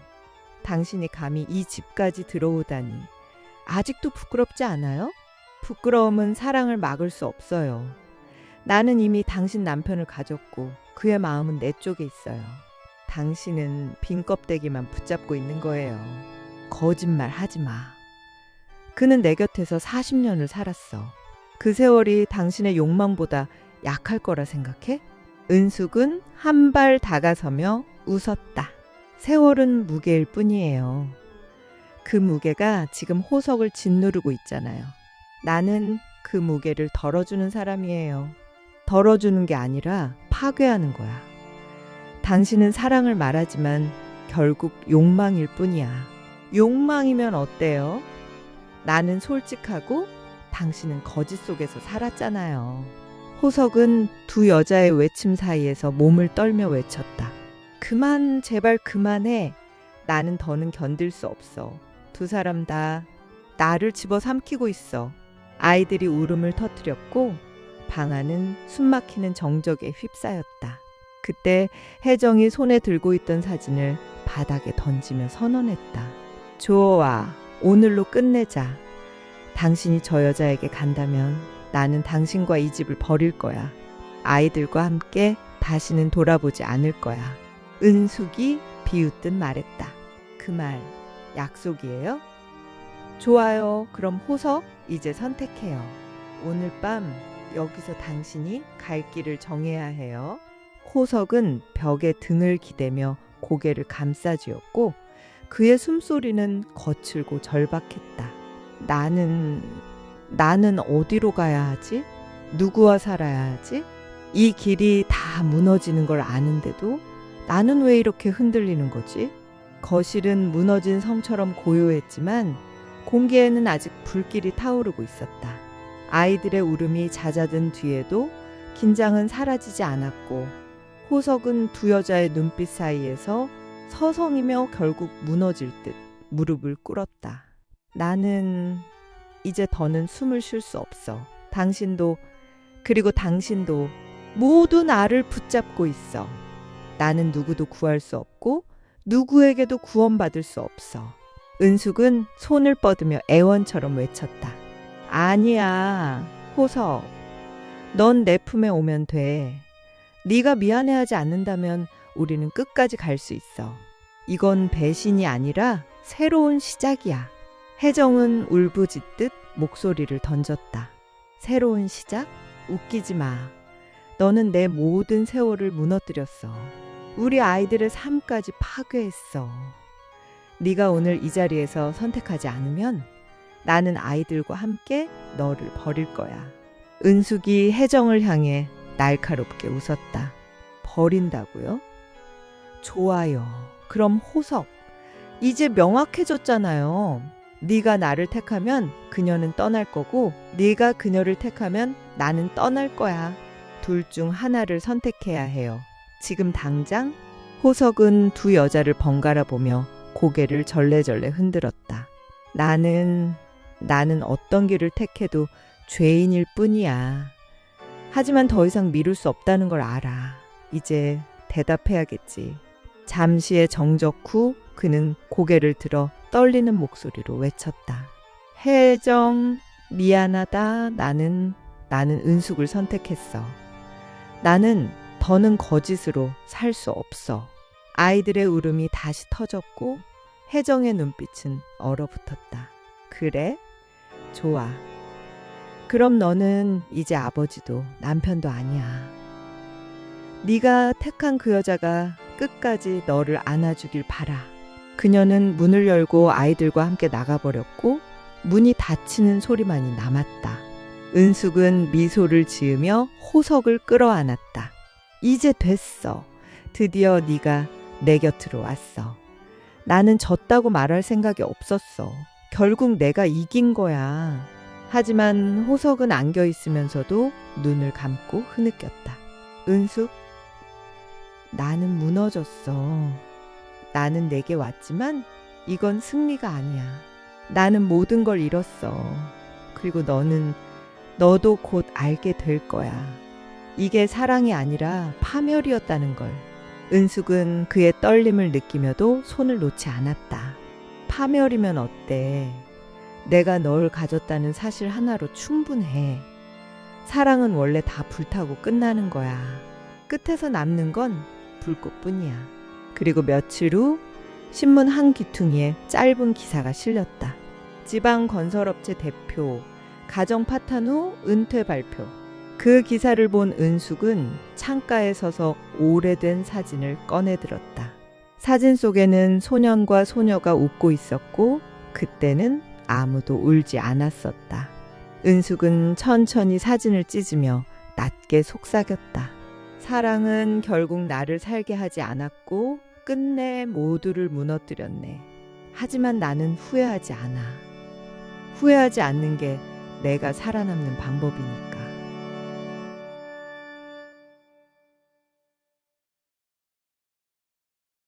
당신이 감히 이 집까지 들어오다니. 아직도 부끄럽지 않아요? 부끄러움은 사랑을 막을 수 없어요. 나는 이미 당신 남편을 가졌고 그의 마음은 내 쪽에 있어요. 당신은 빈 껍데기만 붙잡고 있는 거예요. 거짓말 하지 마. 그는 내 곁에서 40년을 살았어. 그 세월이 당신의 욕망보다 약할 거라 생각해? 은숙은 한 발 다가서며 웃었다. 세월은 무게일 뿐이에요. 그 무게가 지금 호석을 짓누르고 있잖아요. 나는 그 무게를 덜어주는 사람이에요. 덜어주는 게 아니라 파괴하는 거야. 당신은 사랑을 말하지만 결국 욕망일 뿐이야. 욕망이면 어때요? 나는 솔직하고 당신은 거짓 속에서 살았잖아요. 호석은 두 여자의 외침 사이에서 몸을 떨며 외쳤다. 그만, 제발 그만해. 나는 더는 견딜 수 없어. 두 사람 다 나를 집어삼키고 있어. 아이들이 울음을 터뜨렸고 방 안은 숨막히는 정적에 휩싸였다. 그때 혜정이 손에 들고 있던 사진을 바닥에 던지며 선언했다. 좋아, 오늘로 끝내자. 당신이 저 여자에게 간다면 나는 당신과 이 집을 버릴 거야. 아이들과 함께 다시는 돌아보지 않을 거야. 은숙이 비웃듯 말했다. 그 말 약속이에요? 좋아요. 그럼 호석, 이제 선택해요. 오늘 밤 여기서 당신이 갈 길을 정해야 해요. 호석은 벽에 등을 기대며 고개를 감싸쥐었고 그의 숨소리는 거칠고 절박했다. 나는 어디로 가야 하지? 누구와 살아야 하지? 이 길이 다 무너지는 걸 아는데도 나는 왜 이렇게 흔들리는 거지? 거실은 무너진 성처럼 고요했지만 공기에는 아직 불길이 타오르고 있었다. 아이들의 울음이 잦아든 뒤에도 긴장은 사라지지 않았고 호석은 두 여자의 눈빛 사이에서 서성이며 결국 무너질 듯 무릎을 꿇었다. 나는 이제 더는 숨을 쉴 수 없어. 당신도 그리고 당신도 모두 나를 붙잡고 있어. 나는 누구도 구할 수 없고 누구에게도 구원받을 수 없어. 은숙은 손을 뻗으며 애원처럼 외쳤다. 아니야, 호석. 넌 내 품에 오면 돼. 네가 미안해하지 않는다면 우리는 끝까지 갈 수 있어. 이건 배신이 아니라 새로운 시작이야. 혜정은 울부짖듯 목소리를 던졌다. 새로운 시작? 웃기지 마. 너는 내 모든 세월을 무너뜨렸어. 우리 아이들의 삶까지 파괴했어. 네가 오늘 이 자리에서 선택하지 않으면 나는 아이들과 함께 너를 버릴 거야. 은숙이 혜정을 향해 날카롭게 웃었다. 버린다고요? 좋아요. 그럼 호석, 이제 명확해졌잖아요. 네가 나를 택하면 그녀는 떠날 거고 네가 그녀를 택하면 나는 떠날 거야. 둘 중 하나를 선택해야 해요. 지금 당장? 호석은 두 여자를 번갈아 보며 고개를 절레절레 흔들었다. 나는 어떤 길을 택해도 죄인일 뿐이야. 하지만 더 이상 미룰 수 없다는 걸 알아. 이제 대답해야겠지. 잠시의 정적 후 그는 고개를 들어 떨리는 목소리로 외쳤다. 혜정, 미안하다. 나는 은숙을 선택했어. 나는 더는 거짓으로 살 수 없어. 아이들의 울음이 다시 터졌고 혜정의 눈빛은 얼어붙었다. 그래? 좋아. 그럼 너는 이제 아버지도 남편도 아니야. 네가 택한 그 여자가 끝까지 너를 안아주길 바라. 그녀는 문을 열고 아이들과 함께 나가버렸고 문이 닫히는 소리만이 남았다. 은숙은 미소를 지으며 호석을 끌어안았다. 이제 됐어. 드디어 네가 내 곁으로 왔어. 나는 졌다고 말할 생각이 없었어. 결국 내가 이긴 거야. 하지만 호석은 안겨 있으면서도 눈을 감고 흐느꼈다. 은숙, 나는 무너졌어. 나는 내게 왔지만 이건 승리가 아니야. 나는 모든 걸 잃었어. 그리고 너도 곧 알게 될 거야. 이게 사랑이 아니라 파멸이었다는 걸. 은숙은 그의 떨림을 느끼며도 손을 놓지 않았다. 파멸이면 어때? 내가 널 가졌다는 사실 하나로 충분해. 사랑은 원래 다 불타고 끝나는 거야. 끝에서 남는 건 불꽃뿐이야. 그리고 며칠 후 신문 한 귀퉁이에 짧은 기사가 실렸다. 지방 건설업체 대표, 가정 파탄 후 은퇴 발표. 그 기사를 본 은숙은 창가에 서서 오래된 사진을 꺼내들었다. 사진 속에는 소년과 소녀가 웃고 있었고 그때는 아무도 울지 않았었다. 은숙은 천천히 사진을 찢으며 낮게 속삭였다. 사랑은 결국 나를 살게 하지 않았고 끝내 모두를 무너뜨렸네. 하지만 나는 후회하지 않아. 후회하지 않는 게 내가 살아남는 방법이니까.